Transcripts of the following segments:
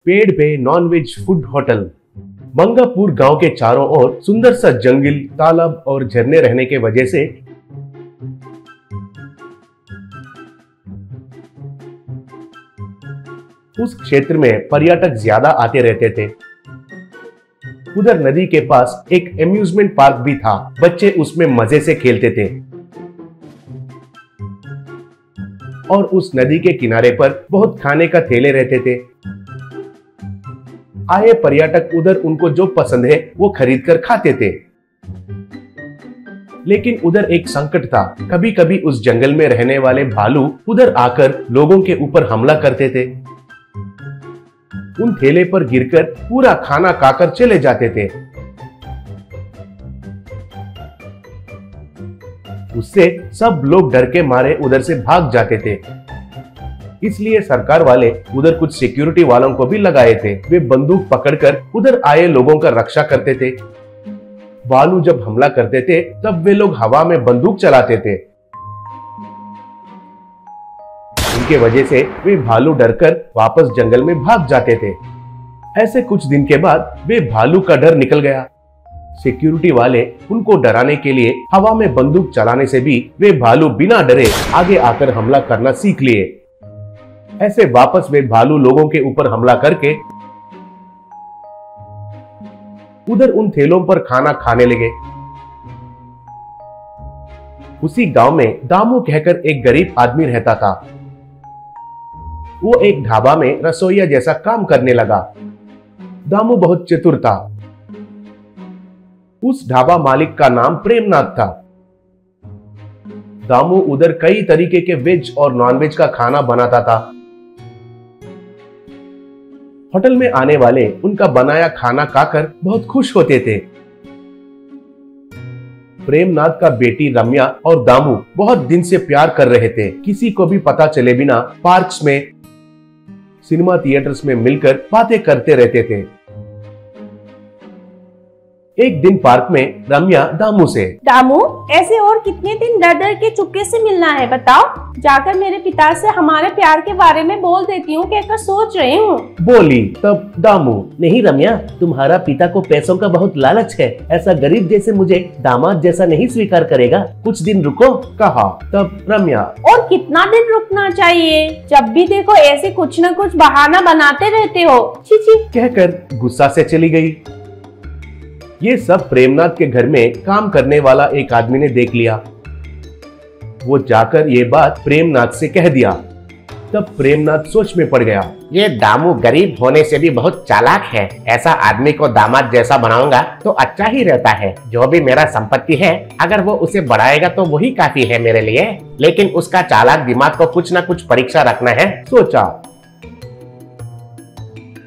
पेड़ पे nonveg food hotel. Mangapur गांव के चारों ओर सुंदर सा जंगल, तालाब और झरने रहने के वजह से उस क्षेत्र में पर्यटक ज्यादा आते रहते थे। उधर नदी के पास एक एम्यूजमेंट पार्क भी था। बच्चे उसमें मजे से खेलते थे और उस नदी के किनारे पर बहुत खाने का ठेले रहते थे। आए पर्यटक उधर उनको जो पसंद है वो खरीद कर खाते थे। लेकिन उधर एक संकट था। कभी कभी उस जंगल में रहने वाले भालू उधर आकर लोगों के ऊपर हमला करते थे। उन ठेले पर गिरकर पूरा खाना खाकर चले जाते थे। उससे सब लोग डर के मारे उधर से भाग जाते थे। इसलिए सरकार वाले उधर कुछ सिक्योरिटी वालों को भी लगाए थे। वे बंदूक पकड़कर उधर आए लोगों का रक्षा करते थे। भालू जब हमला करते थे तब वे लोग हवा में बंदूक चलाते थे। इनके वजह से वे भालू डरकर वापस जंगल में भाग जाते थे। ऐसे कुछ दिन के बाद वे भालू का डर निकल गया। सिक्योरिटी वाले उनको डराने के लिए हवा में बंदूक चलाने से भी वे भालू बिना डरे आगे आकर हमला करना सीख लिए। ऐसे वापस वे भालू लोगों के ऊपर हमला करके उधर उन ठेलों पर खाना खाने लगे। उसी गांव में दामू कहकर एक गरीब आदमी रहता था। वो एक ढाबा में रसोइया जैसा काम करने लगा। दामू बहुत चतुर था। उस ढाबा मालिक का नाम प्रेमनाथ था। दामू उधर कई तरीके के वेज और नॉनवेज का खाना बनाता था। होटल में आने वाले उनका बनाया खाना खाकर बहुत खुश होते थे। प्रेमनाथ का बेटी रम्या और दामू बहुत दिन से प्यार कर रहे थे। किसी को भी पता चले बिना पार्क्स में, सिनेमा थिएटर्स में मिलकर बातें करते रहते थे। एक दिन पार्क में रम्या दामू से, दामू, ऐसे और कितने दिन डर डर के चुपके से मिलना है बताओ। जाकर मेरे पिता से हमारे प्यार के बारे में बोल देती हूँ, कहकर सोच रही हूँ, बोली। तब दामू, नहीं रम्या, तुम्हारा पिता को पैसों का बहुत लालच है। ऐसा गरीब जैसे मुझे दामाद जैसा नहीं स्वीकार करेगा। कुछ दिन रुको, कहा। तब रम्या, और कितना दिन रुकना चाहिए? जब भी देखो ऐसे कुछ न कुछ बहाना बनाते रहते हो। छी कहकर गुस्सा से चली गई। ये सब प्रेमनाथ के घर में काम करने वाला एक आदमी ने देख लिया। वो जाकर ये बात प्रेमनाथ से कह दिया। तब प्रेमनाथ सोच में पड़ गया। ये दामू गरीब होने से भी बहुत चालाक है। ऐसा आदमी को दामाद जैसा बनाऊंगा तो अच्छा ही रहता है। जो भी मेरा संपत्ति है, अगर वो उसे बढ़ाएगा तो वही काफी है मेरे लिए। लेकिन उसका चालाक दिमाग को कुछ न कुछ परीक्षा रखना है, सोचा।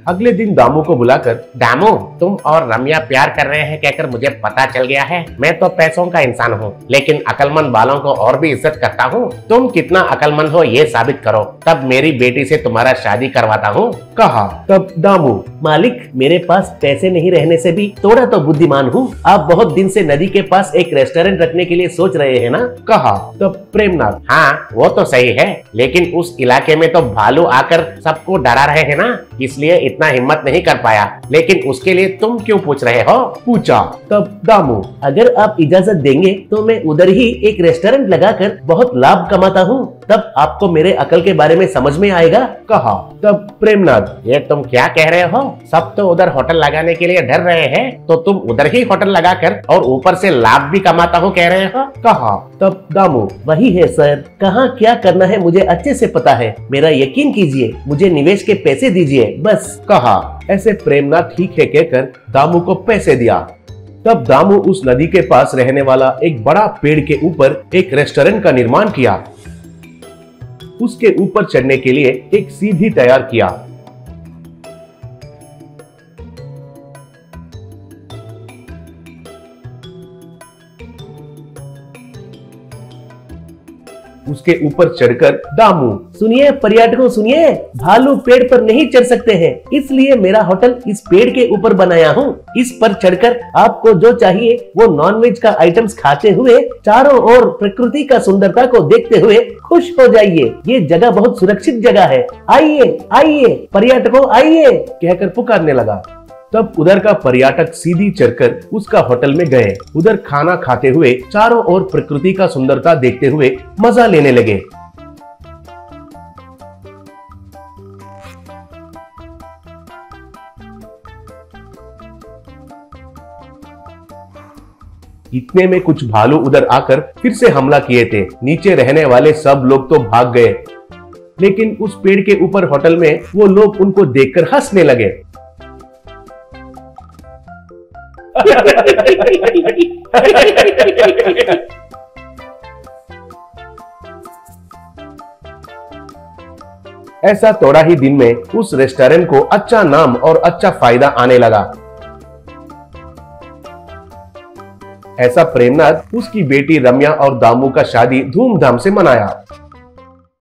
अगले दिन दामू को बुलाकर, दामू, तुम और रम्या प्यार कर रहे हैं कहकर मुझे पता चल गया है। मैं तो पैसों का इंसान हूँ, लेकिन अकलमंद वालों को और भी इज्जत करता हूँ। तुम कितना अकलमंद हो ये साबित करो, तब मेरी बेटी से तुम्हारा शादी करवाता हूँ, कहा। तब दामू, मालिक, मेरे पास पैसे नहीं रहने से भी थोड़ा तो बुद्धिमान हूँ। आप बहुत दिन से नदी के पास एक रेस्टोरेंट रखने के लिए सोच रहे हैं ना, कहा। तब प्रेमनाथ, हाँ वो तो सही है, लेकिन उस इलाके में तो भालू आकर सबको डरा रहे हैं ना, इसलिए इतना हिम्मत नहीं कर पाया। लेकिन उसके लिए तुम क्यों पूछ रहे हो, पूछा। तब दामू, अगर आप इजाजत देंगे तो मैं उधर ही एक रेस्टोरेंट लगाकर बहुत लाभ कमाता हूँ। तब आपको मेरे अकल के बारे में समझ में आएगा, कहा। तब प्रेमनाथ, ये तुम क्या कह रहे हो? सब तो उधर होटल लगाने के लिए डर रहे हैं, तो तुम उधर ही होटल लगाकर और ऊपर से लाभ भी कमाता हूँ कह रहे हो, कहा। तब दामू, वही है सर, कहाँ क्या करना है मुझे अच्छे से पता है। मेरा यकीन कीजिए, मुझे निवेश के पैसे दीजिए बस, कहा। ऐसे प्रेमनाथ ठीक है कहकर दामू को पैसे दिया। तब दामू उस नदी के पास रहने वाला एक बड़ा पेड़ के ऊपर एक रेस्टोरेंट का निर्माण किया। उसके ऊपर चढ़ने के लिए एक सीढ़ी तैयार किया। उसके ऊपर चढ़कर दामू। सुनिए पर्यटकों सुनिए, भालू पेड़ पर नहीं चढ़ सकते हैं, इसलिए मेरा होटल इस पेड़ के ऊपर बनाया हूँ। इस पर चढ़कर आपको जो चाहिए वो नॉनवेज का आइटम्स खाते हुए चारों ओर प्रकृति का सुंदरता को देखते हुए खुश हो जाइए। ये जगह बहुत सुरक्षित जगह है, आइए आइए पर्यटकों आइए, कहकर पुकारने लगा। तब उधर का पर्यटक सीधी चढ़कर उसका होटल में गए। उधर खाना खाते हुए चारों ओर प्रकृति का सुंदरता देखते हुए मजा लेने लगे। इतने में कुछ भालू उधर आकर फिर से हमला किए थे। नीचे रहने वाले सब लोग तो भाग गए, लेकिन उस पेड़ के ऊपर होटल में वो लोग उनको देखकर हंसने लगे। ऐसा थोड़ा ही दिन में उस रेस्टोरेंट को अच्छा नाम और अच्छा फायदा आने लगा। ऐसा प्रेमनाथ उसकी बेटी रम्या और दामू का शादी धूमधाम से मनाया।